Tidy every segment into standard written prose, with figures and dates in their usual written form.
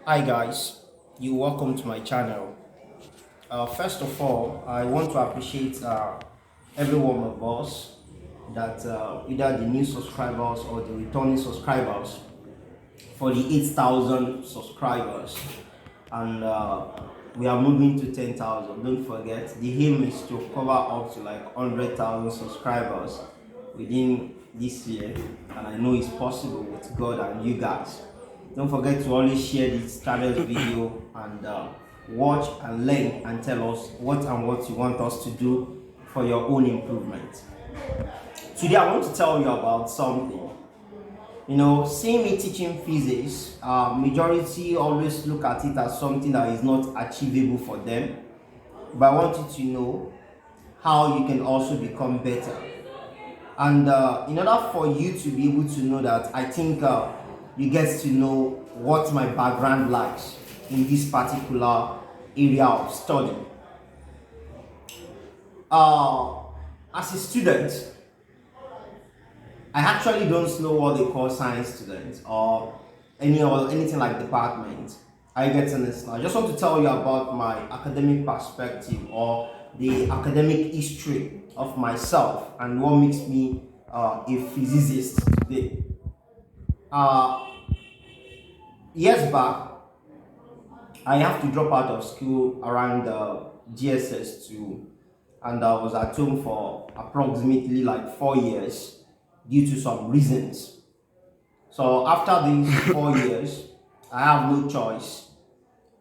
Hi guys, you welcome to my channel. First of all, I want to appreciate every one of us that either the new subscribers or the returning subscribers for the 8,000 subscribers, and we are moving to 10,000. Don't forget, the aim is to cover up to like 100,000 subscribers within this year, and I know it's possible with God and you guys. Don't forget to always share this channel's video and watch and learn and tell us what you want us to do for your own improvement. Today I want to tell you about something. Seeing me teaching physics, majority always look at it as something that is not achievable for them. But I want you to know how you can also become better. And in order for you to be able to know that, I think you get to know what my background likes in this particular area of study. As a student, I actually don't know what they call science students or anything like department. I get to this. I just want to tell you about my academic perspective or the academic history of myself and what makes me a physicist today. Years back, I have to drop out of school around GSS 2, and I was at home for approximately like 4 years due to some reasons. So after these 4 years, I have no choice.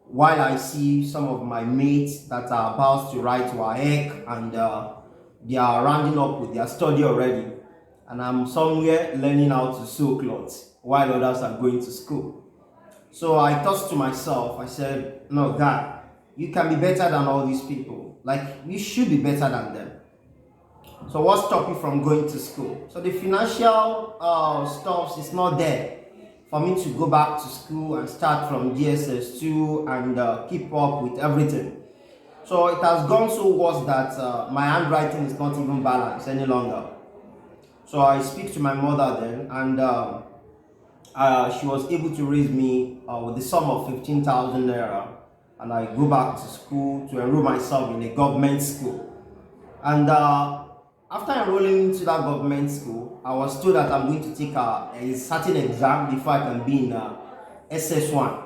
While I see some of my mates that are about to write WAEC and they are rounding up with their study already, and I'm somewhere learning how to sew clothes while others are going to school. So I thought to myself, I said, no, God, you can be better than all these people. Like, you should be better than them. So what stopped you from going to school? So the financial stuff is not there for me to go back to school and start from GSS 2 and keep up with everything. So it has gone so worse that my handwriting is not even balanced any longer. So I speak to my mother then, and she was able to raise me with the sum of 15,000 naira, and I go back to school to enroll myself in a government school. And after enrolling into that government school, I was told that I'm going to take a certain exam before I can be in SS1.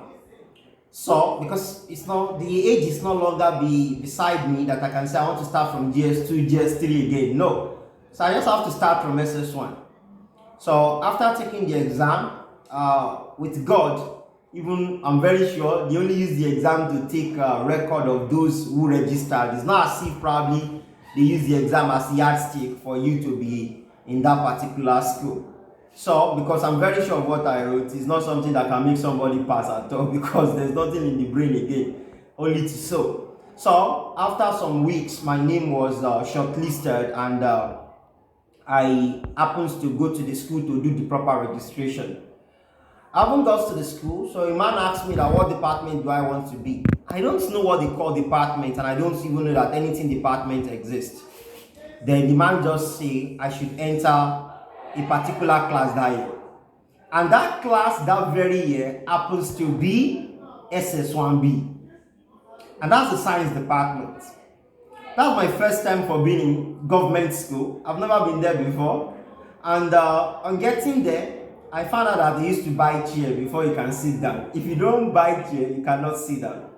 So because the age is no longer beside me that I can say I want to start from GS2, GS3 again. No. So I just have to start from SS1. So after taking the exam, with God, even I'm very sure they only use the exam to take a record of those who registered. It's not as if probably they use the exam as a yardstick for you to be in that particular school. So because I'm very sure of what I wrote, it's not something that can make somebody pass at all because there's nothing in the brain again, only to sew. So after some weeks, my name was shortlisted, and I happens to go to the school to do the proper registration. I haven't got to the school, so a man asked me that what department do I want to be. I don't know what they call department, and I don't even know that anything department exists. Then the man just say I should enter a particular class that year. And that class that very year happens to be SS1B. And that's the science department. That's my first time for being in government school. I've never been there before. And on getting there, I found out that they used to buy chair before you can sit down. If you don't buy chair, you cannot sit down.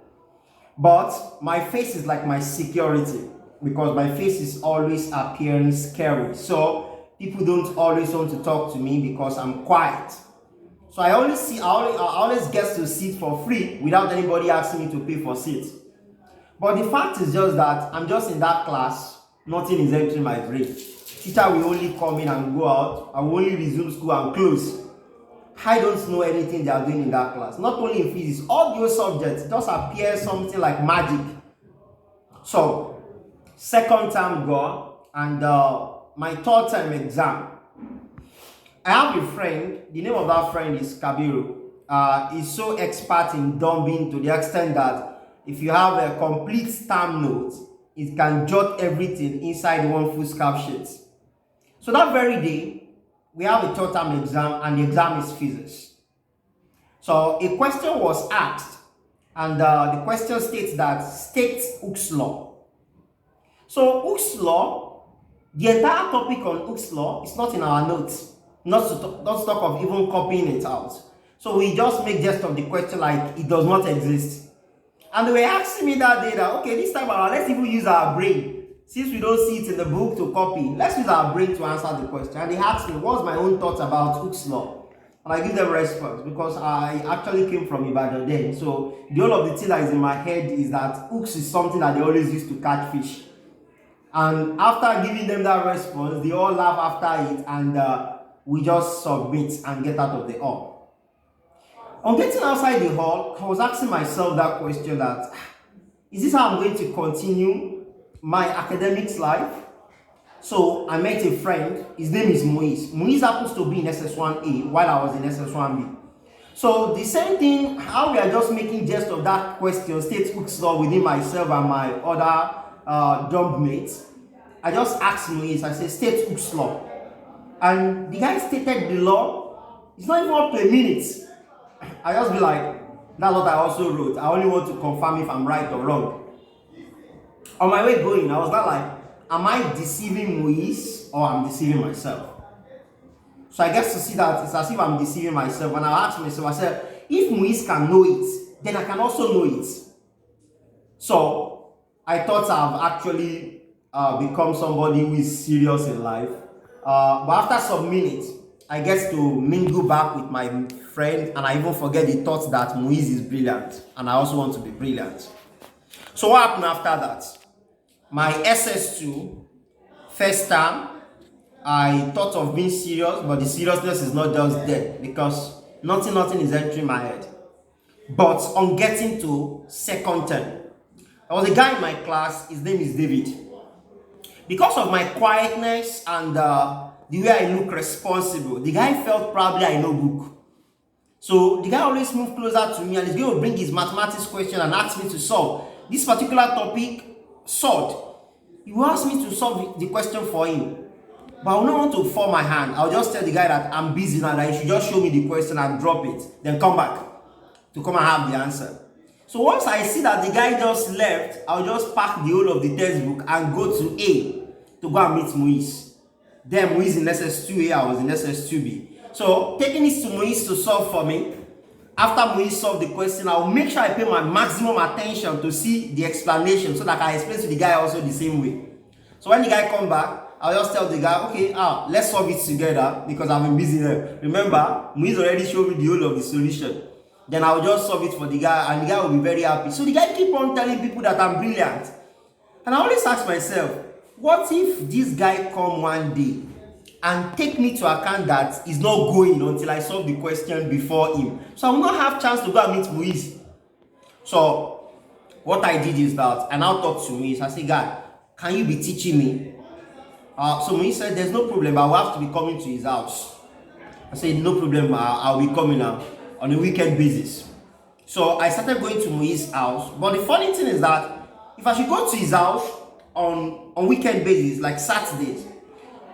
But my face is like my security because my face is always appearing scary. So people don't always want to talk to me because I'm quiet. So I always get to sit for free without anybody asking me to pay for seats. But the fact is just that I'm just in that class, nothing is entering my brain. Teacher will only come in and go out. I will only resume school and close. I don't know anything they are doing in that class. Not only in physics, all those subjects just appear something like magic. So, second term gone, and my third term exam. I have a friend, the name of that friend is Kabiru. He's so expert in dumbing to the extent that if you have a complete term note, it can jot everything inside one foolscap sheet. So that very day, we have a third term exam, and the exam is physics. So a question was asked, and the question states that state Hooke's law. So Hooke's law, the entire topic on Hooke's law is not in our notes, not to talk of even copying it out. So we just make jest of the question like it does not exist. And they were asking me that day that, okay, this time around, let's even use our brain. Since we don't see it in the book to copy, let's use our brain to answer the question. And they asked me, what's my own thoughts about Hooke's law? And I give them a response because I actually came from Ibadan then. So the whole of the thing that is in my head is that Hooks is something that they always used to catch fish. And after giving them that response, they all laugh after it, and we just submit and get out of the hall. On getting outside the hall, I was asking myself that question that, is this how I'm going to continue my academics life? So I met a friend, his name is Moise. Moise happens to be in SS1A while I was in SS1B. So the same thing, how we are just making jest of that question, state Hooke's law within myself and my other dorm mates. I just asked Moise, I said, state Hooke's law. And the guy stated the law. It's not even up to a minute. I just be like, that's what I also wrote. I only want to confirm if I'm right or wrong. On my way going, I was not like, am I deceiving Moise or I'm deceiving myself? So I guess to see that it's as if I'm deceiving myself. And I asked myself, I said, if Moise can know it, then I can also know it. So I thought I've actually become somebody who is serious in life. But after some minutes, I get to mingle back with my friend, and I even forget the thought that Moise is brilliant, and I also want to be brilliant. So what happened after that? My SS2, first term, I thought of being serious, but the seriousness is not just there because nothing is entering my head. But on getting to second term, there was a guy in my class, his name is David. Because of my quietness and the way I look responsible, the guy felt probably I know book. So the guy always moved closer to me and he's going to bring his mathematics question and ask me to solve this particular topic solved. He will ask me to solve the question for him. But I will not want to fall my hand. I'll just tell the guy that I'm busy now, that he should just show me the question and drop it, then come back to come and have the answer. So once I see that the guy just left, I'll just pack the whole of the textbook and go to A to go and meet Moise. Then Moise in SS2A, I was in SS2B. So taking this to Moise to solve for me. After Moise solved the question, I'll make sure I pay my maximum attention to see the explanation so that I explain to the guy also the same way. So when the guy come back, I'll just tell the guy, okay, let's solve it together because I've been busy there. Remember, Moise already showed me the whole of the solution. Then I'll just solve it for the guy and the guy will be very happy. So the guy keep on telling people that I'm brilliant. And I always ask myself, what if this guy come one day and take me to account that he's not going until I solve the question before him? So I will not have chance to go and meet Moise. So what I did is that I now talk to Moise. I say, guy, can you be teaching me? So Moise said, there's no problem, but I will have to be coming to his house. I said, no problem, I'll be coming now on a weekend basis. So I started going to Moise's house. But the funny thing is that if I should go to his house on weekend basis, like Saturdays,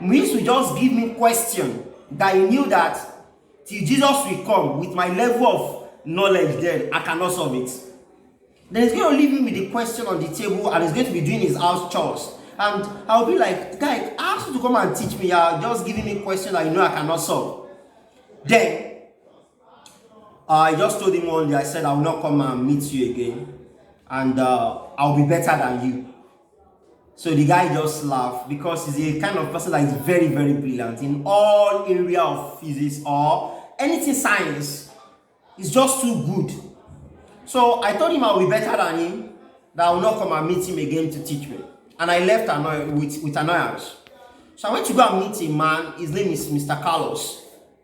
Moise will just give me question that he knew that till Jesus will come with my level of knowledge, then I cannot solve it. Then he's going to leave me with the question on the table and he's going to be doing his house chores. And I'll be like, guy, I asked you to come and teach me. You're just giving me a question that you know I cannot solve. Then I just told him one day, I said, I will not come and meet you again. And I'll be better than you. So the guy just laughed because he's a kind of person that is very, very brilliant in all area of physics or anything science. He's just too good. So I told him I'll be better than him, that I will not come and meet him again to teach me. And I left with annoyance. So I went to go and meet a man. His name is Mr. Carlos.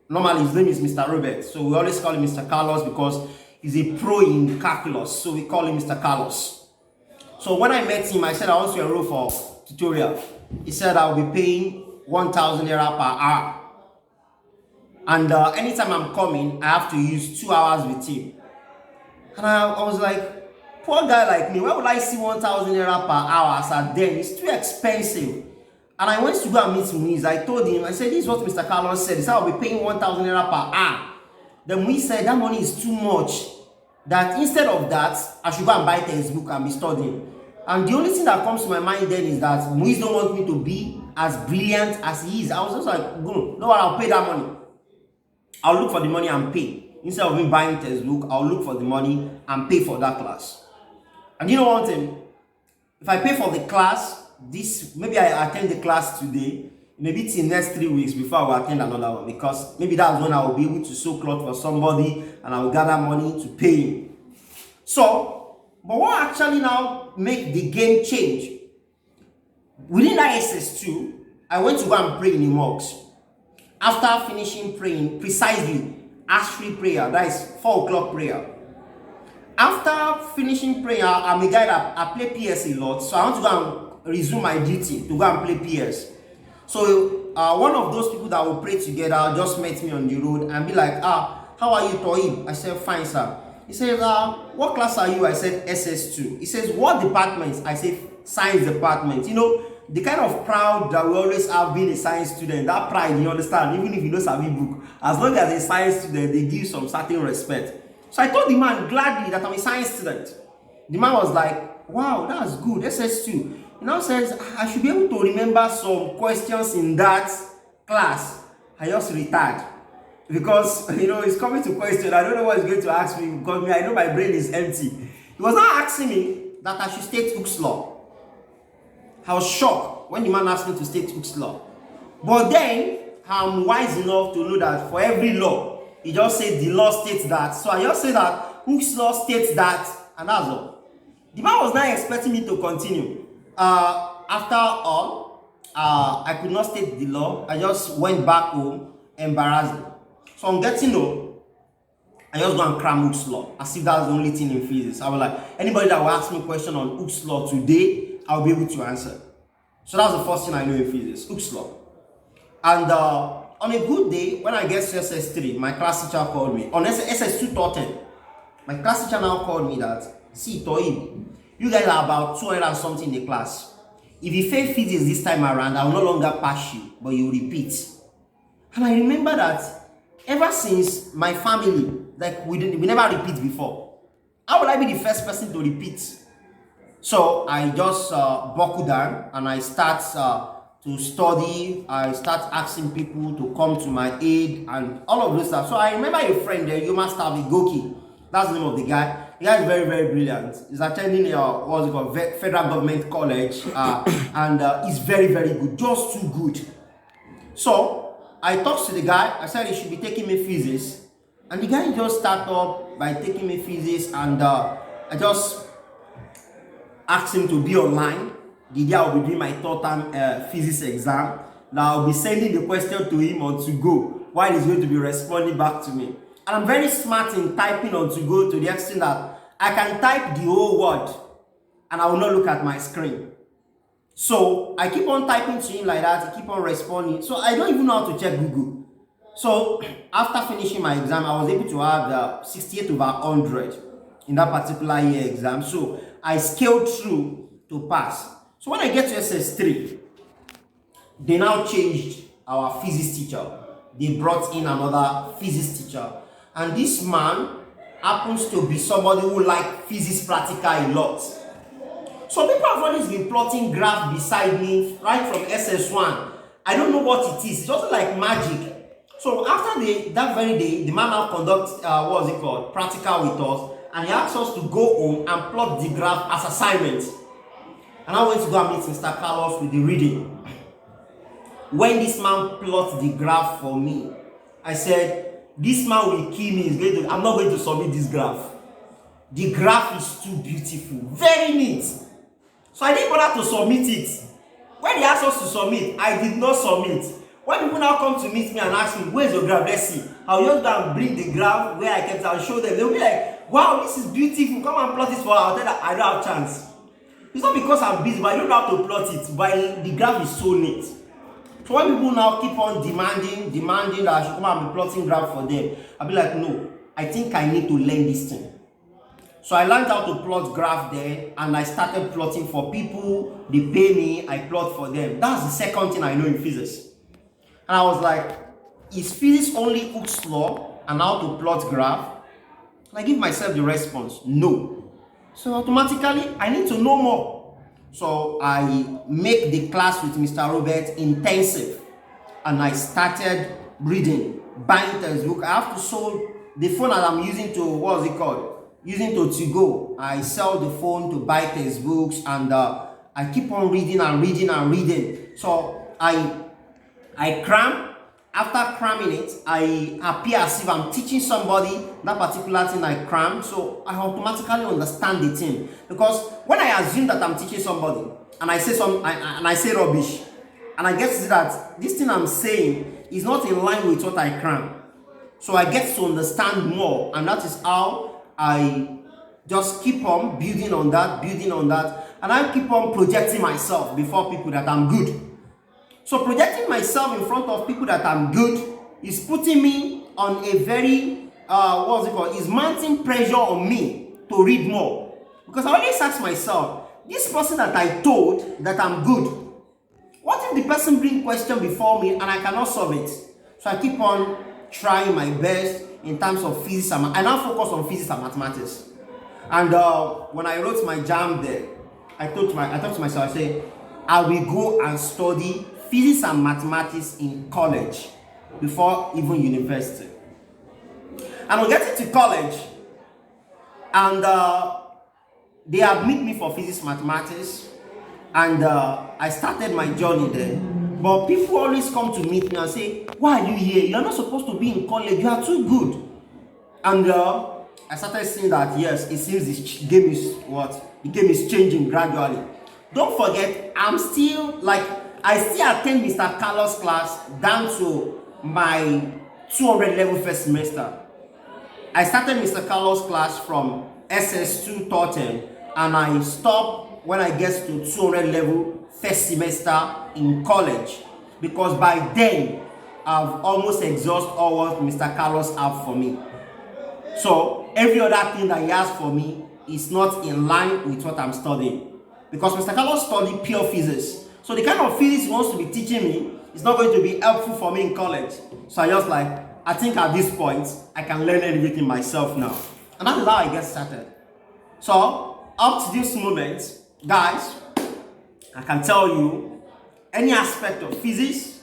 Normally his name is Mr. Robert. So we always call him Mr. Carlos because he's a pro in calculus. So we call him Mr. Carlos. So when I met him, I said I want to enroll for tutorial. He said I'll be paying 1,000 naira per hour. And anytime I'm coming, I have to use 2 hours with him. And I was like, poor guy like me, where would I see 1,000 naira per hour as at then? It's too expensive. And I went to go and meet Moise. I told him, I said, this is what Mr. Carlos said. He said, I'll be paying 1,000 naira per hour. Then we said that money is too much. That instead of that, I should go and buy textbook and be studying. And the only thing that comes to my mind then is that Muiz don't want me to be as brilliant as he is. I was just like, no, I'll pay that money. I'll look for the money and pay. Instead of me buying textbook, I'll look for the money and pay for that class. And you know one thing? If I pay for the class, maybe I attend the class today, maybe it's in the next 3 weeks before I will attend another one, because maybe that's when I will be able to sew cloth for somebody and I will gather money to pay him. So, but what actually now make the game change? Within that SS2, I went to go and pray in the mosque. After finishing praying, precisely, Ashri prayer, that is 4 o'clock prayer. After finishing prayer, I'm a guy that I play PS a lot, so I want to go and resume my duty to go and play PS. So one of those people that will pray together just met me on the road and be like, how are you, Toib? I said, fine, sir. He says, what class are you? I said, SS2. He says, what department? I said, science department. You know, the kind of proud that we always have being a science student, that pride, you understand, even if you know Sabi book, as long as a science student, they give some certain respect. So I told the man gladly that I'm a science student. The man was like, wow, that's good, SS2. He now says, I should be able to remember some questions in that class. I just retired. Because, you know, he's coming to question. I don't know what he's going to ask me, because I know my brain is empty. He was now asking me that I should state Hooke's law. I was shocked when the man asked me to state Hooke's law. But then, I'm wise enough to know that for every law, he just said the law states that. So I just say that Hooke's law states that, and that's all. The man was not expecting me to continue. After all, I could not state the law. I just went back home, embarrassed. So I'm getting no. I just go and cram Hooke's law, as if that's the only thing in physics. I was like, anybody that will ask me a question on Hooke's law today, I'll be able to answer. So that's the first thing I know in physics, Hooke's law. And on a good day, when I get to SS3, my class teacher called me. On SS2 taught my class teacher now called me that, see, Toib, you guys are about 200 and something in the class. If you fail physics this time around, I will no longer pass you, but you repeat. And I remember that ever since my family, like we never repeat before. How would I be the first person to repeat? So I just buckle down and I start to study. I start asking people to come to my aid and all of those stuff. So I remember a friend there, you must have a Goki. That's the name of the guy. The guy is very, very brilliant. He's attending what's it called, Federal Government College, and he's very, very good, just too good. So I talked to the guy. I said he should be taking me physics, and the guy just started up by taking me physics, and I just asked him to be online. The day I'll be doing my third term physics exam. Now I'll be sending the question to him on to go, while he's going to be responding back to me. And I'm very smart in typing on to go, to the extent that I can type the whole word and I will not look at my screen. So I keep on typing to him like that, he keep on responding. So I don't even know how to check Google. So after finishing my exam, I was able to have 68 over 100 in that particular year exam. So I scaled through to pass. So when I get to SS3, they now changed our physics teacher. They brought in another physics teacher. And this man happens to be somebody who likes physics practical a lot. So people have always been plotting graphs beside me right from SS1. I don't know what it is. It's just like magic. So after that very day, the man now conducts practical with us, and he asked us to go home and plot the graph as assignment. And I went to go and meet Mr. Carlos with the reading. When this man plots the graph for me, I said, this man will kill me. I'm not going to submit this graph. The graph is too beautiful, very neat. So I didn't bother to submit it. When they asked us to submit, I did not submit. When people now come to meet me and ask me, where's your graph? Let's see. I'll just go and bring the graph where I kept it and show them. They'll be like, wow, this is beautiful. Come and plot it for us. I'll tell them I don't have chance. It's not because I'm busy, but I don't know how to plot it. But the graph is so neat. So when people now keep on demanding that I should come and be plotting graph for them, I'll be like, no, I think I need to learn this thing. So I learned how to plot graph there, and I started plotting for people. They pay me, I plot for them. That's the second thing I know in physics. And I was like, is physics only Hooke's law? and how to plot graph, and I give myself the response, no. So automatically, I need to know more. So I make the class with Mr. Robert intensive, and I started reading, buying textbook. I have to sell the phone that I'm using to, what's it called? Using to go. I sell the phone to buy textbooks, and I keep on reading and reading and reading. So I cram. After cramming it, I appear as if I'm teaching somebody that particular thing I cram. So I automatically understand the thing. Because when I assume that I'm teaching somebody and I say rubbish, and I get to see that this thing I'm saying is not in line with what I cram, so I get to understand more, and that is how I just keep on building on that, and I keep on projecting myself before people that I'm good. So projecting myself in front of people that I'm good is putting me on a very, is mounting pressure on me to read more. Because I always ask myself, this person that I told that I'm good, what if the person brings question before me and I cannot solve it? So I keep on trying my best in terms of physics. I now focus on physics and mathematics. And when I wrote my JAM there, I thought to myself, I said, I will go and study physics and mathematics in college before even university. And I'm getting to college, and they admit me for physics mathematics, and I started my journey there. But people always come to meet me and say, why are you here? You're not supposed to be in college. You are too good. And I started seeing that, yes, it seems this game is the game is changing gradually. Don't forget, I still attend Mr. Carlos' class down to my 200 level first semester. I started Mr. Carlos' class from SS2 Totten, and I stopped when I get to 200 level first semester in college, because by then I've almost exhausted all what Mr. Carlos have for me. So every other thing that he has for me is not in line with what I'm studying, because Mr. Carlos studied pure physics. So the kind of physics he wants to be teaching me is not going to be helpful for me in college. So I think at this point, I can learn everything myself now. And that is how I get started. So up to this moment, guys, I can tell you, any aspect of physics,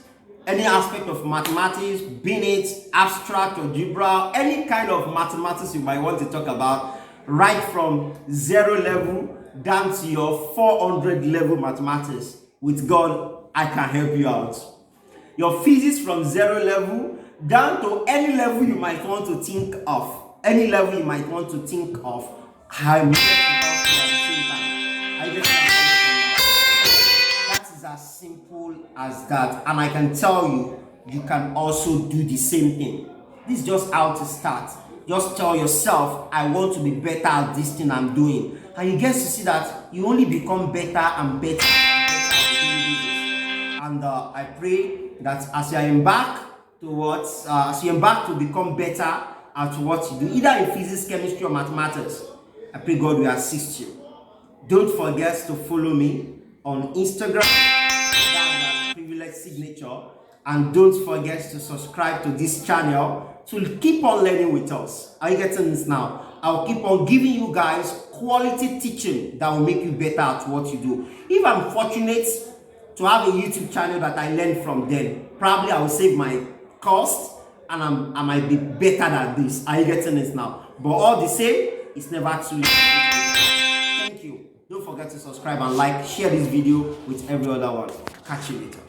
any aspect of mathematics, being it abstract or algebra, any kind of mathematics you might want to talk about, right from 0 level down to your 400 level mathematics, with God, I can help you out. Your physics from 0 level down to any level you might want to think of. Any level you might want to think of, I'm here to help you at the same time. I get that is as simple as that. And I can tell you, you can also do the same thing. This is just how to start. Just tell yourself, I want to be better at this thing I'm doing. And you get to see that you only become better and better. And I pray that as you embark to become better at what you do, either in physics, chemistry, or mathematics, I pray God will assist you. Don't forget to follow me on Instagram, that's Privilege Signature, and don't forget to subscribe to this channel to keep on learning with us. Are you getting this now? I'll keep on giving you guys quality teaching that will make you better at what you do. If I'm fortunate to have a YouTube channel that I learn from them, probably I will save my cost and I might be better than this. Are you getting this now? But all the same, it's never too late. Thank you. Don't forget to subscribe and like, share this video with every other one. Catch you later.